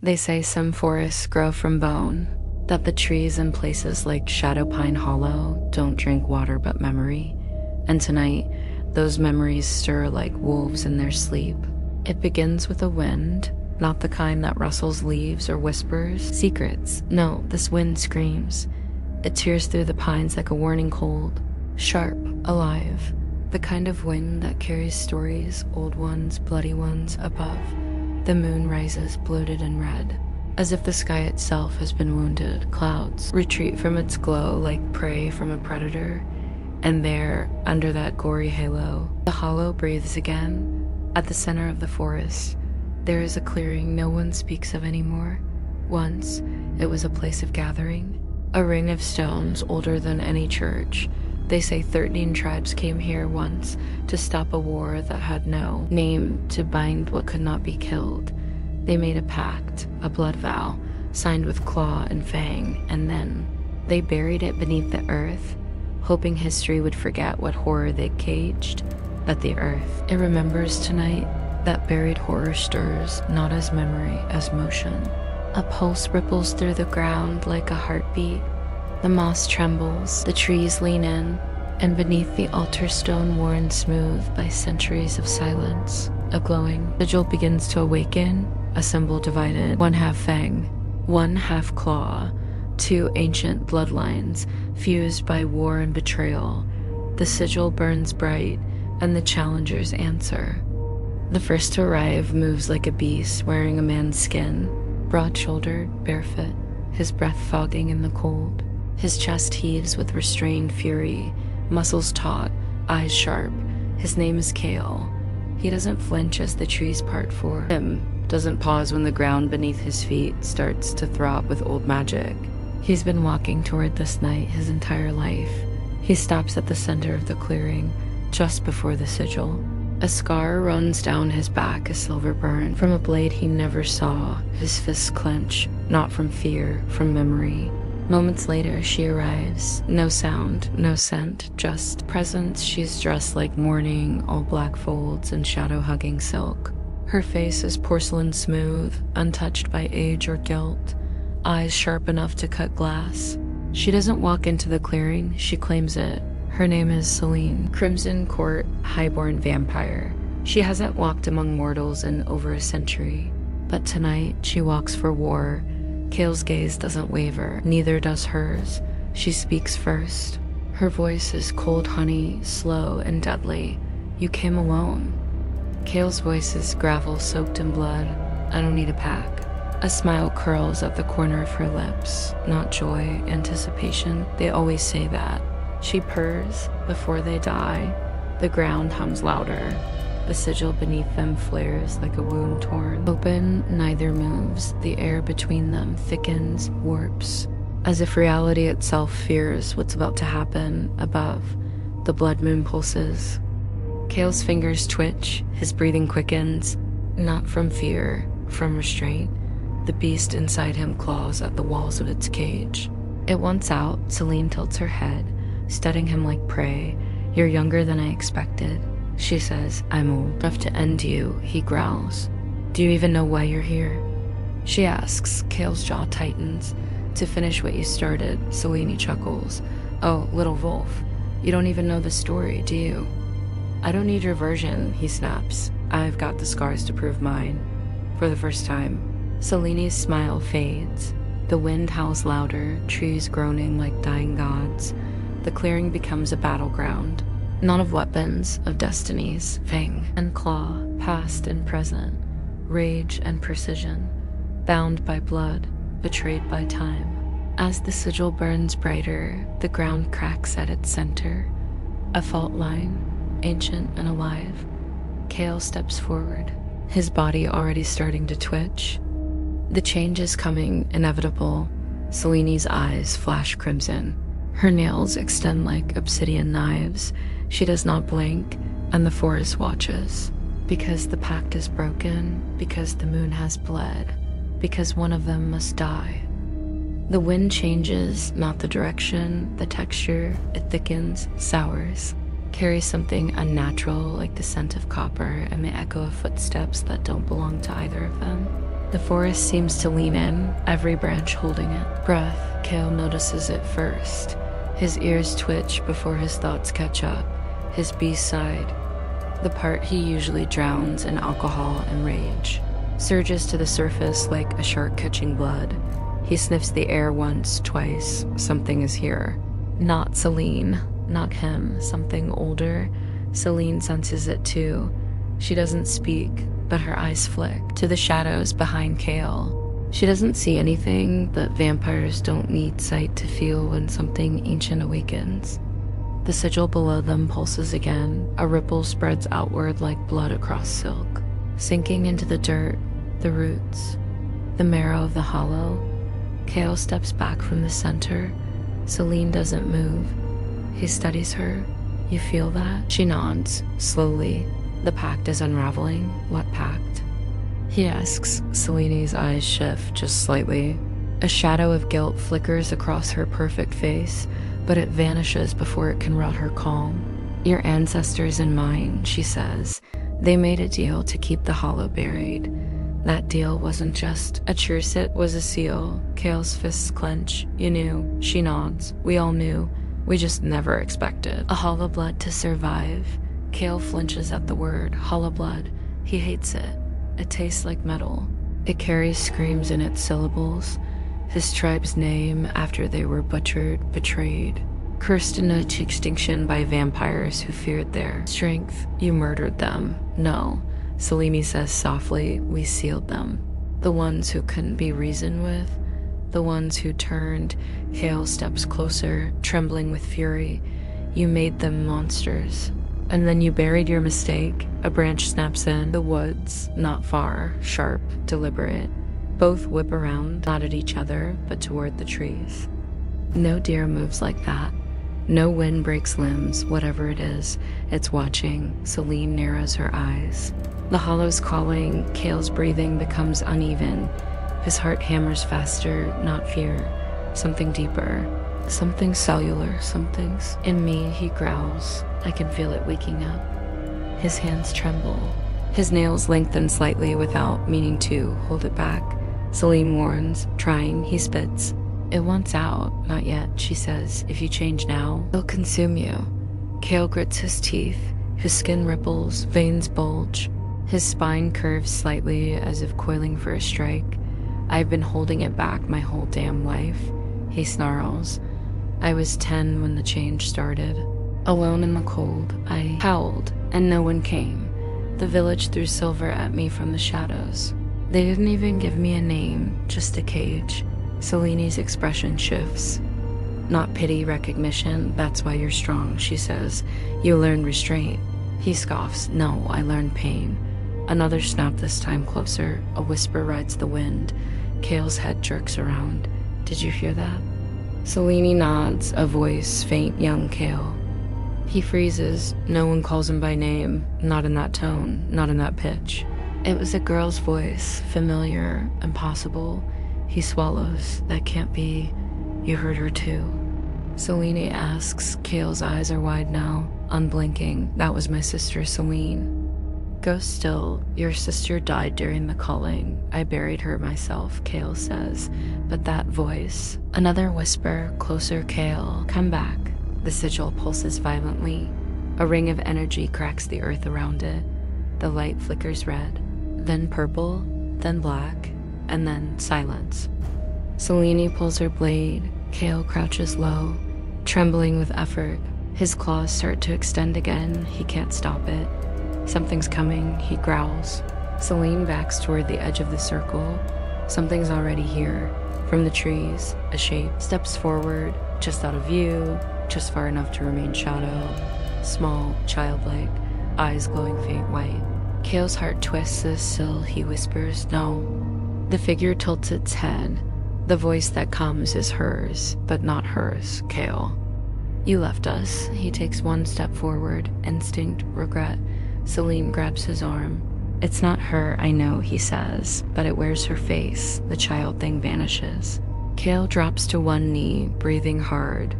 They say some forests grow from bone, that the trees in places like Shadowpine Hollow don't drink water but memory, and tonight, those memories stir like wolves in their sleep. It begins with a wind, not the kind that rustles leaves or whispers secrets. No, this wind screams. It tears through the pines like a warning cold, sharp, alive, the kind of wind that carries stories, old ones, bloody ones, above. The moon rises bloated and red, as if the sky itself has been wounded. Clouds retreat from its glow like prey from a predator, and there, under that gory halo, the hollow breathes again. At the center of the forest, there is a clearing no one speaks of anymore. Once, it was a place of gathering, a ring of stones older than any church. They say 13 tribes came here once to stop a war that had no name, to bind what could not be killed. They made a pact, a blood vow, signed with claw and fang, and then they buried it beneath the earth, hoping history would forget what horror they caged. But the earth, it remembers tonight. That buried horror stirs, not as memory, as motion. A pulse ripples through the ground like a heartbeat. The moss trembles, the trees lean in, and beneath the altar stone worn smooth by centuries of silence, a glowing vigil begins to awaken, a symbol divided, one half fang, one half claw, two ancient bloodlines fused by war and betrayal. The sigil burns bright, and the challengers answer. The first to arrive moves like a beast wearing a man's skin, broad-shouldered, barefoot, his breath fogging in the cold. His chest heaves with restrained fury, muscles taut, eyes sharp. His name is Kale. He doesn't flinch as the trees part for him, doesn't pause when the ground beneath his feet starts to throb with old magic. He's been walking toward this night his entire life. He stops at the center of the clearing, just before the sigil. A scar runs down his back, a silver burn, from a blade he never saw. His fists clench, not from fear, from memory. Moments later, she arrives. No sound, no scent, just presence. She's dressed like mourning, all black folds and shadow-hugging silk. Her face is porcelain smooth, untouched by age or guilt, eyes sharp enough to cut glass. She doesn't walk into the clearing, she claims it. Her name is Celine, Crimson Court, highborn vampire. She hasn't walked among mortals in over a century, but tonight she walks for war. Kale's gaze doesn't waver, neither does hers. She speaks first. Her voice is cold honey, slow and deadly. You came alone. Kale's voice is gravel soaked in blood. I don't need a pack. A smile curls at the corner of her lips. Not joy, anticipation. They always say that. She purrs before they die. The ground hums louder. The sigil beneath them flares like a wound torn open. Neither moves. The air between them thickens, warps, as if reality itself fears what's about to happen. Above, the blood moon pulses. Kale's fingers twitch, his breathing quickens, not from fear, from restraint. The beast inside him claws at the walls of its cage. It wants out. Celine tilts her head, studying him like prey. You're younger than I expected. She says, I'm old enough to end you, he growls. Do you even know why you're here? She asks. Kale's jaw tightens. To finish what you started, Celine chuckles. Oh, little wolf, you don't even know the story, do you? I don't need your version, he snaps. I've got the scars to prove mine. For the first time, Celine's smile fades. The wind howls louder, trees groaning like dying gods. The clearing becomes a battleground. Not of weapons, of destinies, fang and claw, past and present, rage and precision, bound by blood, betrayed by time. As the sigil burns brighter, the ground cracks at its center. A fault line, ancient and alive. Kale steps forward, his body already starting to twitch. The change is coming, inevitable. Celine's eyes flash crimson. Her nails extend like obsidian knives. She does not blink, and the forest watches. Because the pact is broken, because the moon has bled, because one of them must die. The wind changes, not the direction, the texture. It thickens, sours, carries something unnatural like the scent of copper and the echo of footsteps that don't belong to either of them. The forest seems to lean in, every branch holding it. Breath, Kale notices it first. His ears twitch before his thoughts catch up. His B-side, the part he usually drowns in alcohol and rage, surges to the surface like a shark catching blood. He sniffs the air once, twice. Something is here. Not Celine, not him, something older. Celine senses it too. She doesn't speak, but her eyes flick to the shadows behind Kale. She doesn't see anything, but vampires don't need sight to feel when something ancient awakens. The sigil below them pulses again. A ripple spreads outward like blood across silk, sinking into the dirt, the roots, the marrow of the hollow. Kale steps back from the center. Celine doesn't move. He studies her. You feel that? She nods, slowly. The pact is unraveling. What pact? He asks. Celine's eyes shift just slightly. A shadow of guilt flickers across her perfect face, but it vanishes before it can rot her calm. Your ancestors and mine, she says. They made a deal to keep the hollow buried. That deal wasn't just a truce, it was a seal. Kale's fists clench. You knew. She nods. We all knew. We just never expected a hollow blood to survive. Kale flinches at the word, hollow blood. He hates it. It tastes like metal. It carries screams in its syllables. His tribe's name after they were butchered, betrayed, cursed into extinction by vampires who feared their strength. You murdered them. No, Selene says softly, we sealed them. The ones who couldn't be reasoned with. The ones who turned. Kale steps closer, trembling with fury. You made them monsters. And then you buried your mistake. A branch snaps in. The woods, not far, sharp, deliberate. Both whip around, not at each other, but toward the trees. No deer moves like that. No wind breaks limbs, whatever it is. It's watching. Celine narrows her eyes. The hollow's calling. Kale's breathing becomes uneven. His heart hammers faster, not fear. Something deeper. Something cellular, something's in me, he growls. I can feel it waking up. His hands tremble. His nails lengthen slightly without meaning to hold it back. Celine warns, trying, he spits. It wants out, not yet, she says. If you change now, it'll consume you. Kale grits his teeth. His skin ripples, veins bulge. His spine curves slightly as if coiling for a strike. I've been holding it back my whole damn life. He snarls. I was 10 when the change started. Alone in the cold, I howled, and no one came. The village threw silver at me from the shadows. They didn't even give me a name, just a cage. Celine's expression shifts. Not pity, recognition, that's why you're strong, she says. You learn restraint. He scoffs. No, I learned pain. Another snap, this time closer. A whisper rides the wind. Kale's head jerks around. Did you hear that? Celine nods, a voice, faint, young Kale. He freezes. No one calls him by name. Not in that tone, not in that pitch. It was a girl's voice, familiar, impossible. He swallows. That can't be. You heard her too. Celine asks. Kale's eyes are wide now, unblinking. That was my sister, Celine. Go still. Your sister died during the calling. I buried her myself, Kale says. But that voice. Another whisper, closer, Kale. Come back. The sigil pulses violently. A ring of energy cracks the earth around it. The light flickers red, then purple, then black, and then silence. Celine pulls her blade. Kale crouches low, trembling with effort. His claws start to extend again. He can't stop it. Something's coming, he growls. Celine backs toward the edge of the circle. Something's already here. From the trees, a shape steps forward, just out of view, just far enough to remain shadow. Small, childlike, eyes glowing faint white. Kale's heart twists as still he whispers, no. The figure tilts its head. The voice that comes is hers, but not hers, Kale. You left us. He takes one step forward, instinct, regret. Celine grabs his arm. It's not her, I know, he says, but it wears her face. The child thing vanishes. Kale drops to one knee, breathing hard.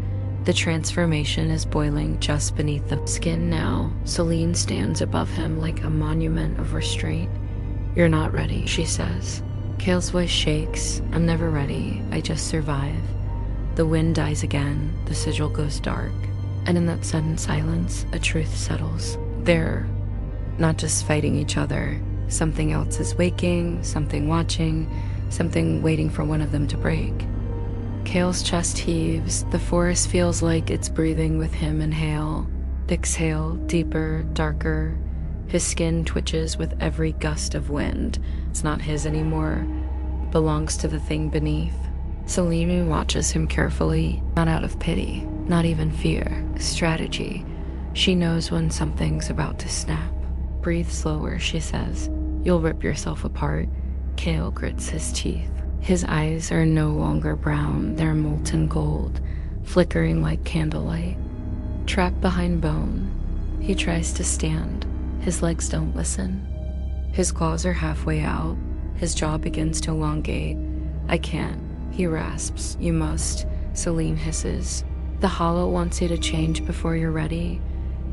The transformation is boiling just beneath the skin now. Celine stands above him like a monument of restraint. You're not ready, she says. Kale's voice shakes. I'm never ready. I just survive. The wind dies again. The sigil goes dark. And in that sudden silence, a truth settles. They're not just fighting each other. Something else is waking, something watching, something waiting for one of them to break. Kale's chest heaves. The forest feels like it's breathing with him. Inhale, exhale, deeper, darker. His skin twitches with every gust of wind. It's not his anymore. It belongs to the thing beneath. Selene watches him carefully, not out of pity, not even fear, strategy. She knows when something's about to snap. Breathe slower, she says. You'll rip yourself apart. Kale grits his teeth. His eyes are no longer brown, they're molten gold, flickering like candlelight. Trapped behind bone, he tries to stand. His legs don't listen. His claws are halfway out. His jaw begins to elongate. I can't, he rasps. You must, Selene hisses. The hollow wants you to change before you're ready.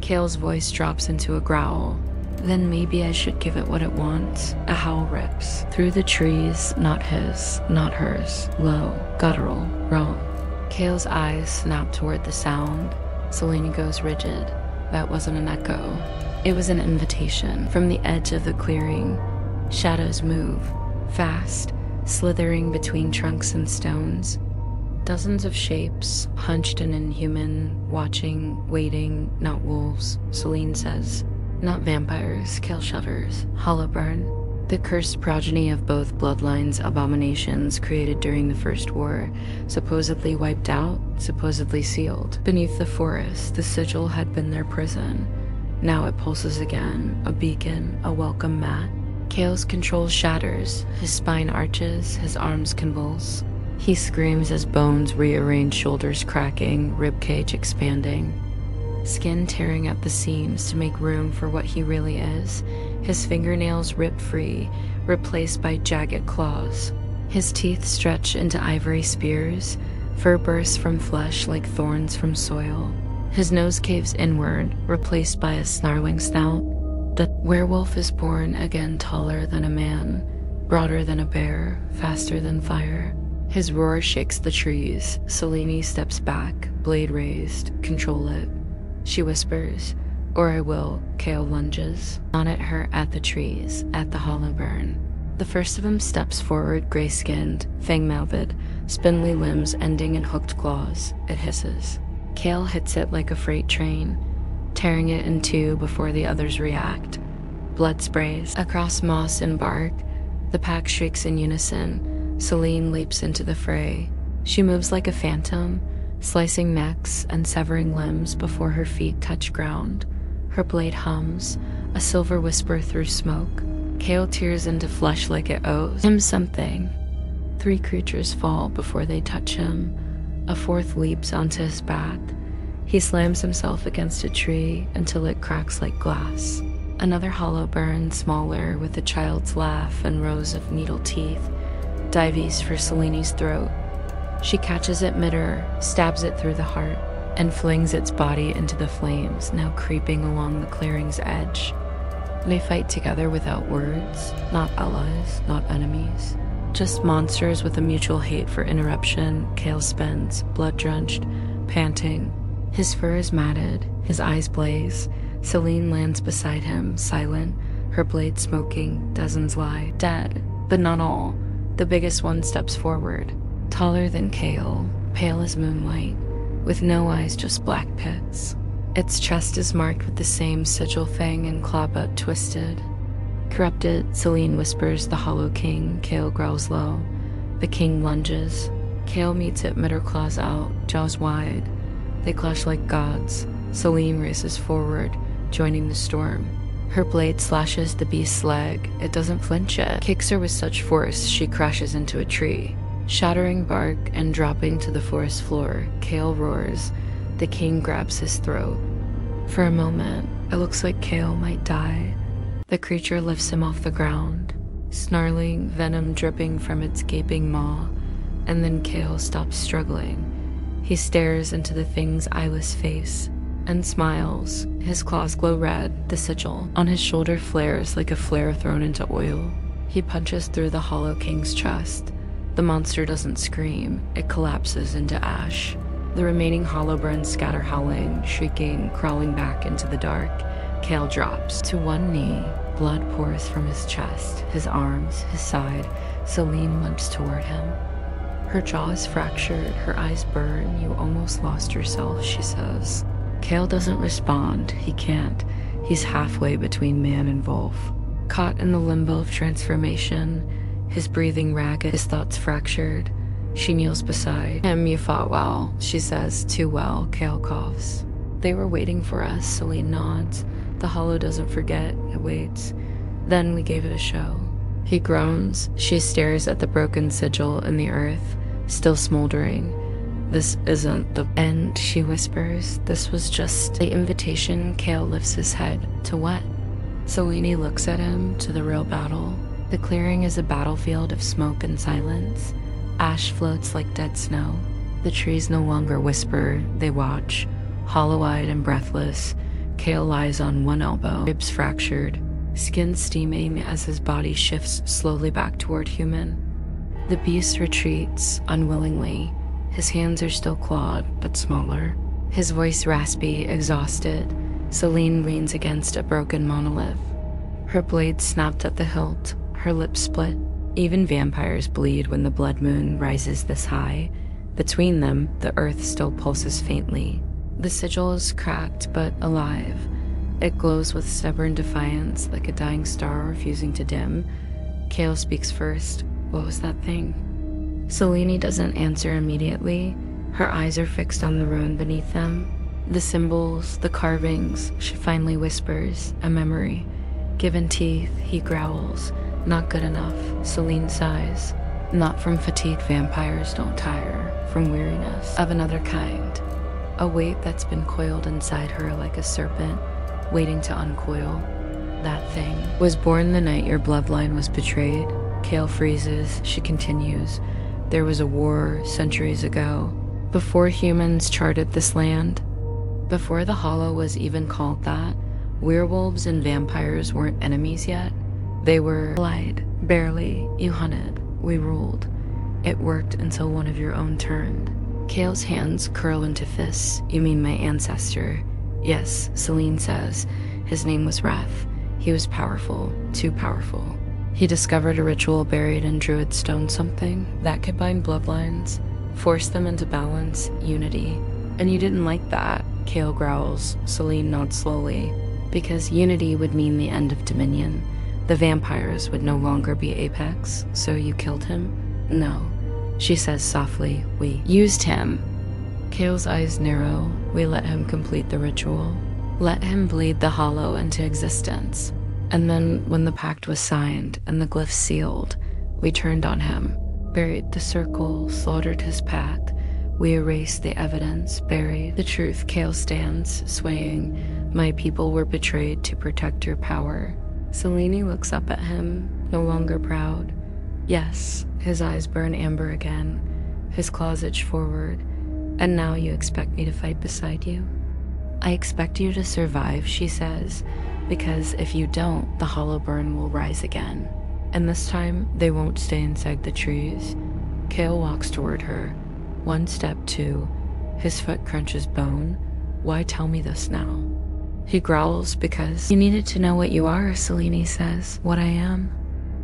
Kale's voice drops into a growl. Then maybe I should give it what it wants. A howl rips. Through the trees, not his, not hers. Low, guttural, wrong. Kale's eyes snap toward the sound. Selene goes rigid. That wasn't an echo. It was an invitation. From the edge of the clearing, shadows move, fast, slithering between trunks and stones. Dozens of shapes, hunched and inhuman, watching, waiting, not wolves, Selene says. Not vampires, Kale shudders. Hollowburn, the cursed progeny of both bloodlines, abominations created during the First War, supposedly wiped out, supposedly sealed. Beneath the forest, the sigil had been their prison. Now it pulses again, a beacon, a welcome mat. Kale's control shatters, his spine arches, his arms convulse. He screams as bones rearrange, shoulders cracking, ribcage expanding. Skin tearing at the seams to make room for what he really is. His fingernails rip free, replaced by jagged claws. His teeth stretch into ivory spears, fur bursts from flesh like thorns from soil. His nose caves inward, replaced by a snarling snout. The werewolf is born again, taller than a man, broader than a bear, faster than fire. His roar shakes the trees. Selene steps back, blade raised. Control it. She whispers, or I will. Kale lunges. Not at her, at the trees, at the Hollowburn. The first of them steps forward, gray-skinned, fang-mouthed, spindly limbs ending in hooked claws. It hisses. Kale hits it like a freight train, tearing it in two before the others react. Blood sprays. Across moss and bark, the pack shrieks in unison. Selene leaps into the fray. She moves like a phantom, slicing necks and severing limbs before her feet touch ground. Her blade hums, a silver whisper through smoke. Kale tears into flesh like it owes him something. 3 creatures fall before they touch him. A 4th leaps onto his back. He slams himself against a tree until it cracks like glass. Another Hollowburn, smaller, with a child's laugh and rows of needle teeth, dives for Selene's throat. She catches it mid-air, stabs it through the heart, and flings its body into the flames, now creeping along the clearing's edge. They fight together without words, not allies, not enemies. Just monsters with a mutual hate for interruption. Kale spins, blood-drenched, panting. His fur is matted, his eyes blaze. Selene lands beside him, silent, her blade smoking. Dozens lie, dead, but not all. The biggest one steps forward, taller than Kale, pale as moonlight, with no eyes, just black pits. Its chest is marked with the same sigil, fang and clawbutt twisted. Corrupted, Selene whispers the Hollow King. Kale growls low. The king lunges. Kale meets it, mid-air claws out, jaws wide. They clash like gods. Selene races forward, joining the storm. Her blade slashes the beast's leg. It doesn't flinch yet. Kicks her with such force she crashes into a tree, shattering bark and dropping to the forest floor. Kale roars. The king grabs his throat. For a moment, it looks like Kale might die. The creature lifts him off the ground, snarling, venom dripping from its gaping maw, and then Kale stops struggling. He stares into the thing's eyeless face and smiles. His claws glow red. The sigil on his shoulder flares like a flare thrown into oil. He punches through the Hollow King's chest. The monster doesn't scream, it collapses into ash. The remaining Hollowburns scatter howling, shrieking, crawling back into the dark. Kale drops to one knee. Blood pours from his chest, his arms, his side. Celine limps toward him. Her jaw is fractured, her eyes burn. You almost lost yourself, she says. Kale doesn't respond. He can't. He's halfway between man and wolf. Caught in the limbo of transformation, his breathing ragged, his thoughts fractured. She kneels beside him. You fought well, she says. Too well, Kale coughs. They were waiting for us, Celine nods. The Hollow doesn't forget, it waits. Then we gave it a show. He groans. She stares at the broken sigil in the earth, still smoldering. This isn't the end, she whispers. This was just the invitation. Kale lifts his head. To what? Celine looks at him, to the real battle. The clearing is a battlefield of smoke and silence. Ash floats like dead snow. The trees no longer whisper, they watch. Hollow-eyed and breathless, Kale lies on one elbow, ribs fractured, skin steaming as his body shifts slowly back toward human. The beast retreats, unwillingly. His hands are still clawed, but smaller. His voice raspy, exhausted. Celine leans against a broken monolith. Her blade snapped at the hilt, her lips split. Even vampires bleed when the blood moon rises this high. Between them, the earth still pulses faintly. The sigil is cracked, but alive. It glows with stubborn defiance, like a dying star refusing to dim. Kale speaks first. What was that thing? Celine doesn't answer immediately. Her eyes are fixed on the ruin beneath them. The symbols, the carvings. She finally whispers, a memory. Given teeth, he growls. Not good enough, Celine sighs. Not from fatigue, vampires don't tire. From weariness, of another kind. A weight that's been coiled inside her like a serpent, waiting to uncoil. That thing was born the night your bloodline was betrayed. Kale freezes, she continues. There was a war centuries ago, before humans charted this land. Before the Hollow was even called that, werewolves and vampires weren't enemies yet. They were allied, barely. You hunted, we ruled. It worked until one of your own turned. Kale's hands curl into fists. You mean my ancestor? Yes, Celine says. His name was Wrath. He was powerful, too powerful. He discovered a ritual buried in Druid stone, something that could bind bloodlines, force them into balance, unity. And you didn't like that, Kale growls. Celine nods slowly. Because unity would mean the end of Dominion. The vampires would no longer be Apex, so you killed him? No. She says softly, we used him. Kale's eyes narrow. We let him complete the ritual. Let him bleed the Hollow into existence. And then when the pact was signed and the glyphs sealed, we turned on him. Buried the circle, slaughtered his pact. We erased the evidence, buried the truth. Kale stands, swaying. My people were betrayed to protect your power. Celine looks up at him, no longer proud. Yes, his eyes burn amber again. His claws itch forward. And now you expect me to fight beside you? I expect you to survive, she says, because if you don't, the Hollowburn will rise again. And this time, they won't stay inside the trees. Kale walks toward her. One step, two. His foot crunches bone. Why tell me this now? He growls because you needed to know what you are, Celine says. What I am.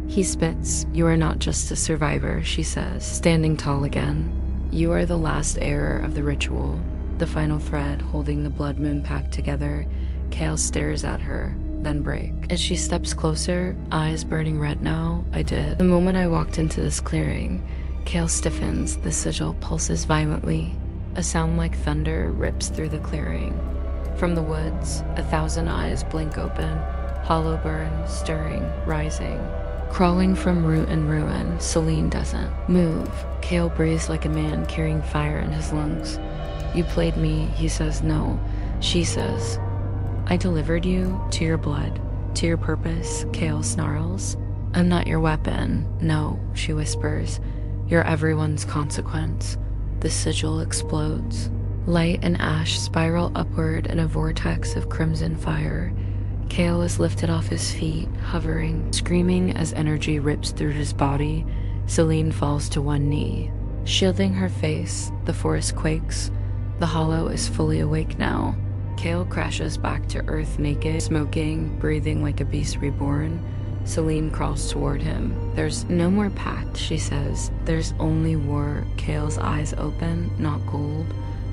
He spits. You are not just a survivor, she says, standing tall again. You are the last heir of the ritual, the final thread holding the Blood Moon pact together. Kale stares at her, then break. As she steps closer, eyes burning red now, I did. The moment I walked into this clearing, Kale stiffens, the sigil pulses violently. A sound like thunder rips through the clearing. From the woods, 1,000 eyes blink open, Hollowburn, stirring, rising. Crawling from root and ruin, Celine doesn't move. Kale breathes like a man carrying fire in his lungs. You played me, he says no. She says, I delivered you to your blood, to your purpose, Kale snarls. I'm not your weapon, no, she whispers. You're everyone's consequence. The sigil explodes. Light and ash spiral upward in a vortex of crimson fire. Kale is lifted off his feet, hovering, screaming as energy rips through his body. Selene falls to one knee. Shielding her face, the forest quakes. The hollow is fully awake now. Kale crashes back to earth naked, smoking, breathing like a beast reborn. Selene crawls toward him. There's no more pact, she says. There's only war. Kale's eyes open, not gold,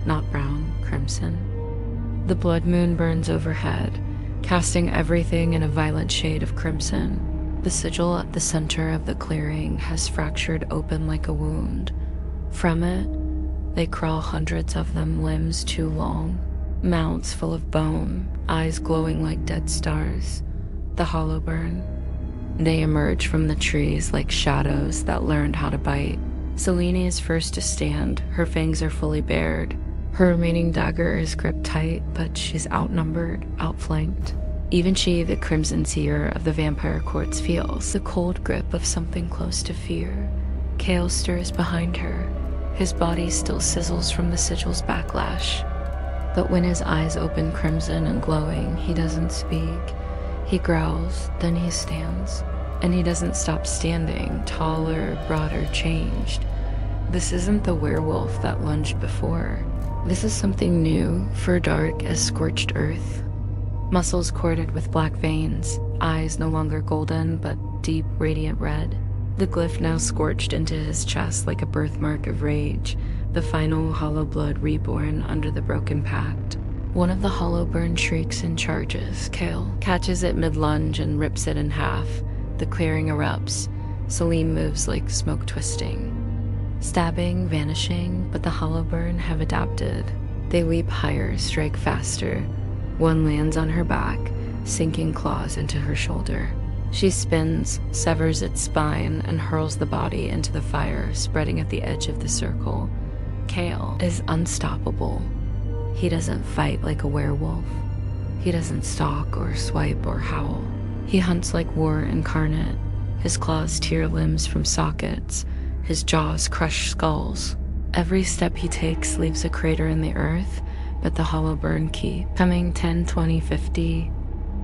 not brown, crimson. The blood moon burns overhead, casting everything in a violent shade of crimson. The sigil at the center of the clearing has fractured open like a wound. From it, they crawl, hundreds of them, limbs too long, mouths full of bone, eyes glowing like dead stars. The hollow burn. They emerge from the trees like shadows that learned how to bite. Selene is first to stand. Her fangs are fully bared. Her remaining dagger is gripped tight, but she's outnumbered, outflanked. Even she, the crimson seer of the vampire courts, feels the cold grip of something close to fear. Kale stirs behind her. His body still sizzles from the sigil's backlash. But when his eyes open crimson and glowing, he doesn't speak. He growls, then he stands. And he doesn't stop standing, taller, broader, changed. This isn't the werewolf that lunged before. This is something new, fur dark as scorched earth. Muscles corded with black veins, eyes no longer golden, but deep, radiant red. The glyph now scorched into his chest like a birthmark of rage, the final hollow blood reborn under the broken pact. One of the hollow burn shrieks and charges. Kale catches it mid-lunge and rips it in half. The clearing erupts. Selene moves like smoke twisting. Stabbing, vanishing, but the hollow burn have adapted. They leap higher, strike faster. One lands on her back, sinking claws into her shoulder. She spins, severs its spine, and hurls the body into the fire, spreading at the edge of the circle. Kale is unstoppable. He doesn't fight like a werewolf. He doesn't stalk or swipe or howl. He hunts like war incarnate. His claws tear limbs from sockets. His jaws crush skulls. Every step he takes leaves a crater in the earth, but the hollow burn keep coming 10, 20, 50.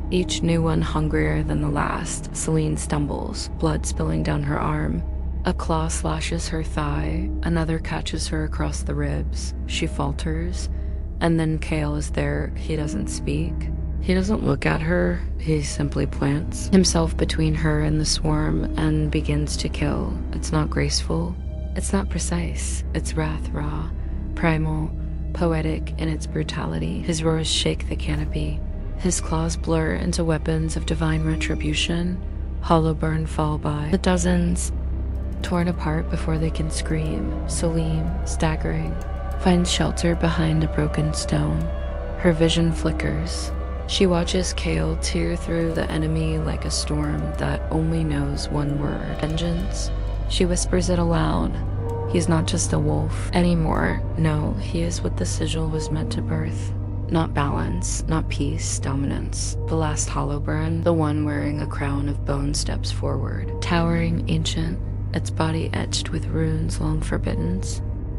Each new one hungrier than the last. Selene stumbles, blood spilling down her arm. A claw slashes her thigh. Another catches her across the ribs. She falters. And then Kale is there. He doesn't speak. He doesn't look at her. He simply plants himself between her and the swarm and begins to kill. It's not graceful. It's not precise. It's wrath raw, primal, poetic in its brutality. His roars shake the canopy. His claws blur into weapons of divine retribution. Hollow burn fall by the dozens, torn apart before they can scream. Selene, staggering, finds shelter behind a broken stone. Her vision flickers. She watches Kale tear through the enemy like a storm that only knows one word: vengeance. She whispers it aloud. He's not just a wolf anymore. No, he is what the sigil was meant to birth. Not balance, not peace, dominance. The last hollow burn, the one wearing a crown of bone, steps forward. Towering, ancient, its body etched with runes long forbidden.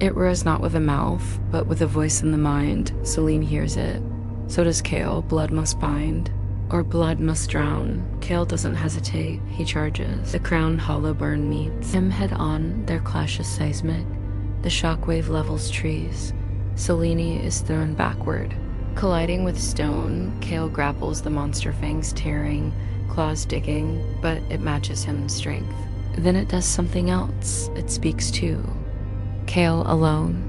It roars not with a mouth, but with a voice in the mind. Selene hears it. So does Kale. Blood must bind, or blood must drown. Kale doesn't hesitate. He charges. The crowned hollow burn meets him head on. Their clash is seismic. The shockwave levels trees. Selene is thrown backward. Colliding with stone, Kale grapples the monster, fangs tearing, claws digging, but it matches him in strength. Then it does something else. It speaks too. Kale alone.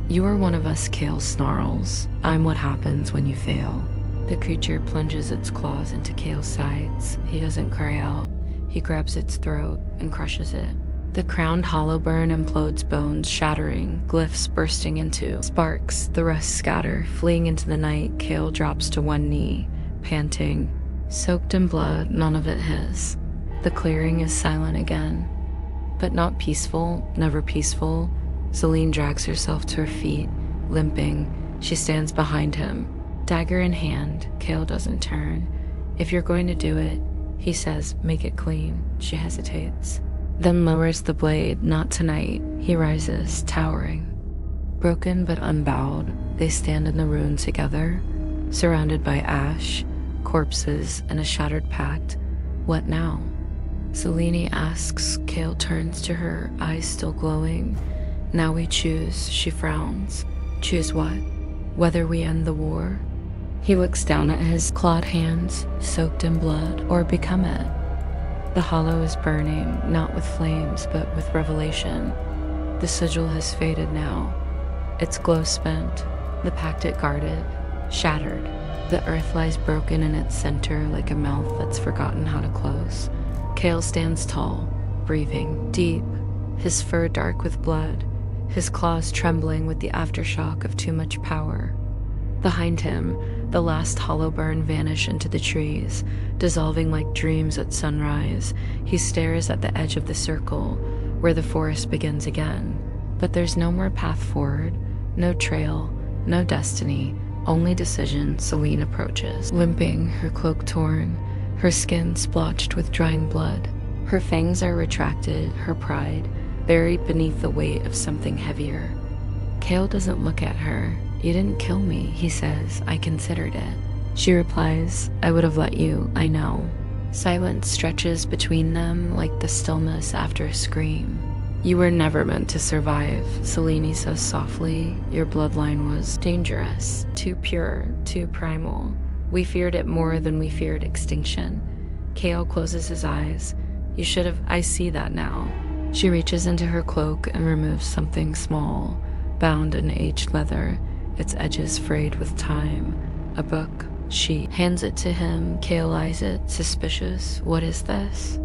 You are one of us, Kale snarls. I'm what happens when you fail. The creature plunges its claws into Kale's sides. He doesn't cry out. He grabs its throat and crushes it. The crowned hollow burn implodes, bones shattering, glyphs bursting into sparks. The rest scatter, fleeing into the night. Kale drops to one knee, panting. Soaked in blood, none of it his. The clearing is silent again. But not peaceful, never peaceful. Selene drags herself to her feet, limping. She stands behind him. Dagger in hand, Kale doesn't turn. If you're going to do it, he says, make it clean. She hesitates. Then lowers the blade. Not tonight. He rises, towering. Broken but unbowed, they stand in the ruin together, surrounded by ash, corpses, and a shattered pact. What now? Selene asks. Kale turns to her, eyes still glowing. Now we choose, she frowns. Choose what? Whether we end the war? He looks down at his clawed hands, soaked in blood, or become it. The hollow is burning, not with flames, but with revelation. The sigil has faded now. Its glow spent, the pact it guarded, shattered. The earth lies broken in its center like a mouth that's forgotten how to close. Kale stands tall, breathing deep, his fur dark with blood, his claws trembling with the aftershock of too much power. Behind him, the last hollow burn vanish into the trees, dissolving like dreams at sunrise. He stares at the edge of the circle, where the forest begins again. But there's no more path forward, no trail, no destiny, only decision. Selene approaches, limping, her cloak torn, her skin splotched with drying blood. Her fangs are retracted, her pride buried beneath the weight of something heavier. Kale doesn't look at her. You didn't kill me, he says. I considered it. She replies, I would have let you, I know. Silence stretches between them like the stillness after a scream. You were never meant to survive, Selene says softly. Your bloodline was dangerous, too pure, too primal. We feared it more than we feared extinction. Kale closes his eyes. You should have. I see that now. She reaches into her cloak and removes something small, bound in aged leather, its edges frayed with time. A book. She hands it to him. Kale eyes it, suspicious. What is this?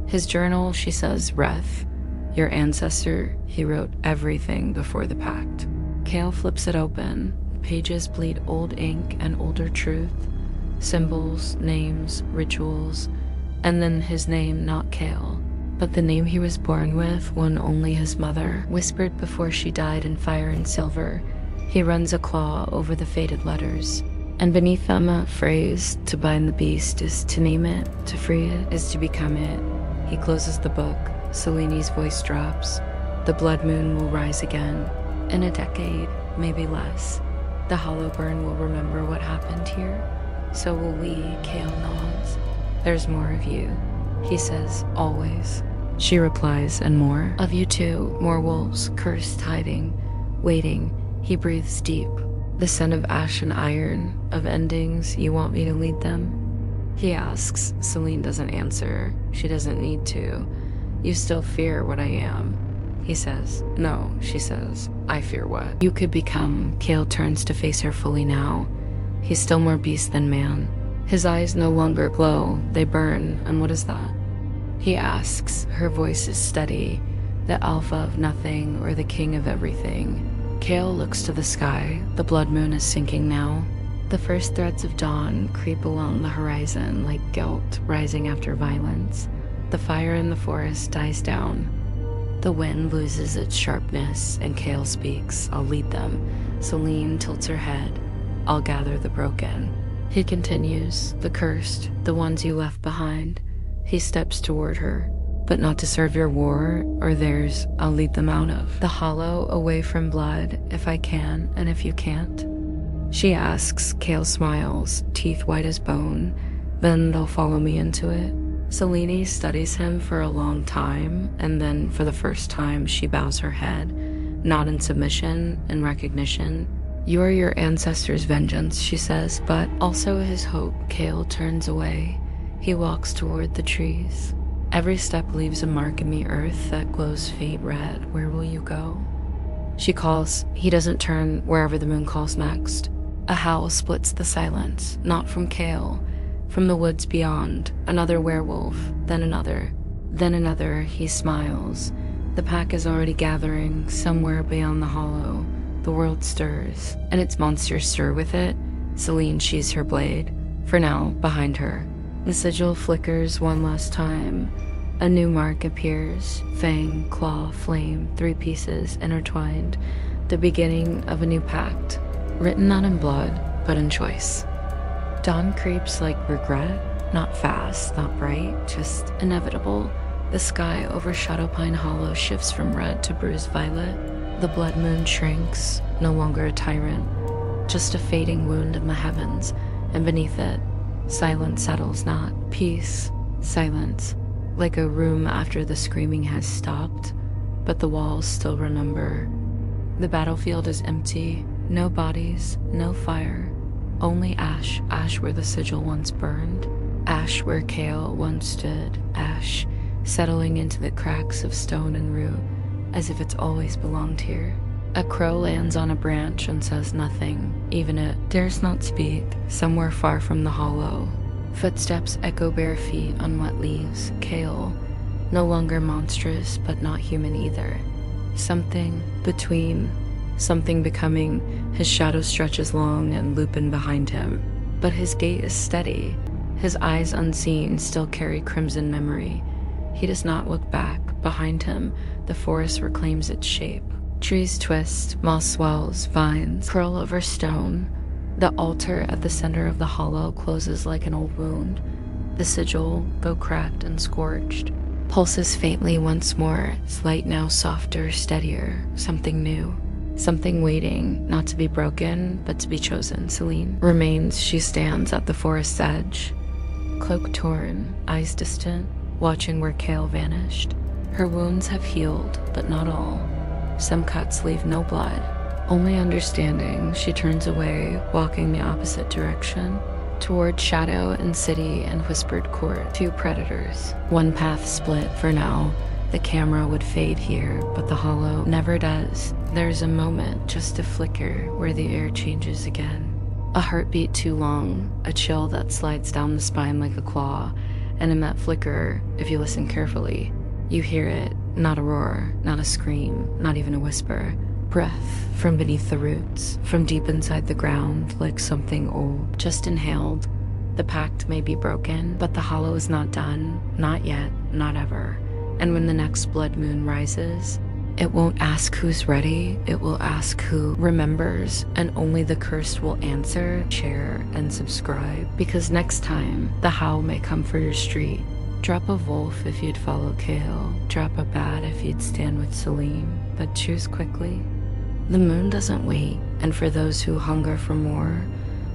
His journal, she says. Reth, your ancestor, he wrote everything before the pact. Kale flips it open. Pages bleed old ink and older truth. Symbols, names, rituals, and then his name, not Kale, but the name he was born with, one only his mother, whispered before she died in fire and silver. He runs a claw over the faded letters, and beneath them a phrase, to bind the beast is to name it, to free it is to become it. He closes the book. Selene's voice drops. The blood moon will rise again. In a decade, maybe less. The hollow burn will remember what happened here. So will we, Kale nods. There's more of you, he says, always. She replies, and more. Of you too, more wolves, cursed, hiding, waiting. He breathes deep. The scent of ash and iron, of endings. You want me to lead them? He asks. Selene doesn't answer. She doesn't need to. You still fear what I am, he says. No, she says. I fear what? You could become. Kale turns to face her fully now. He's still more beast than man. His eyes no longer glow. They burn. And what is that? He asks. Her voice is steady. The alpha of nothing or the king of everything. Kale looks to the sky. The blood moon is sinking now. The first threads of dawn creep along the horizon like guilt rising after violence. The fire in the forest dies down. The wind loses its sharpness, and Kale speaks. I'll lead them. Selene tilts her head. I'll gather the broken. He continues. The cursed, the ones you left behind. He steps toward her. But not to serve your war, or theirs. I'll lead them out of the hollow, away from blood, if I can, and if you can't. She asks. Kale smiles, teeth white as bone. Then they'll follow me into it. Selene studies him for a long time, and then for the first time she bows her head, not in submission, in recognition. You are your ancestor's vengeance, she says, but also his hope. Kale turns away. He walks toward the trees. Every step leaves a mark in the earth that glows faint red. Where will you go? She calls. He doesn't turn wherever the moon calls next. A howl splits the silence, not from Kale, from the woods beyond. Another werewolf, then another, then another. He smiles. The pack is already gathering somewhere beyond the hollow. The world stirs, and its monsters stir with it. Selene sheathes her blade. For now, behind her. The sigil flickers one last time. A new mark appears. Fang, claw, flame, 3 pieces intertwined. The beginning of a new pact. Written not in blood, but in choice. Dawn creeps like regret. Not fast, not bright, just inevitable. The sky over Shadowpine Hollow shifts from red to bruised violet. The blood moon shrinks, no longer a tyrant, just a fading wound in the heavens, and beneath it, Silence settles, not peace. Silence, like a room after the screaming has stopped, but the walls still remember. The battlefield is empty, no bodies, no fire, only ash, ash where the sigil once burned, ash where Kale once stood, ash settling into the cracks of stone and root, as if it's always belonged here. A crow lands on a branch and says nothing, even it dares not speak, somewhere far from the hollow. Footsteps echo bare feet on wet leaves, Kale, no longer monstrous but not human either. Something between, something becoming, his shadow stretches long and Lupin behind him. But his gait is steady, his eyes unseen still carry crimson memory. He does not look back. Behind him, the forest reclaims its shape. Trees twist, moss swells, vines curl over stone. The altar at the center of the hollow closes like an old wound. The sigil, though cracked and scorched, pulses faintly once more, its light now softer, steadier, something new. Something waiting, not to be broken, but to be chosen. Celine remains. She stands at the forest's edge, cloak torn, eyes distant, watching where Kale vanished. Her wounds have healed, but not all. Some cuts leave no blood, only understanding. She turns away, walking the opposite direction, toward shadow and city and whispered court. Two predators. One path split for now. The camera would fade here, but the hollow never does. There's a moment, just a flicker, where the air changes again. A heartbeat too long, a chill that slides down the spine like a claw, and in that flicker, if you listen carefully, you hear it, not a roar, not a scream, not even a whisper. Breath from beneath the roots, from deep inside the ground, like something old, just inhaled. The pact may be broken, but the hollow is not done, not yet, not ever. And when the next blood moon rises, it won't ask who's ready, it will ask who remembers, and only the cursed will answer, share, and subscribe. Because next time, the howl may come for your street. Drop a wolf if you'd follow Kale, drop a bat if you'd stand with Celine, but choose quickly. The moon doesn't wait, and for those who hunger for more,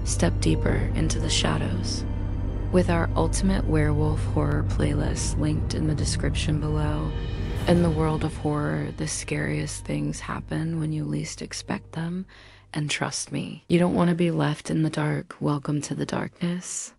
step deeper into the shadows. With our ultimate werewolf horror playlist linked in the description below. In the world of horror, the scariest things happen when you least expect them, and trust me, you don't want to be left in the dark. Welcome to the darkness.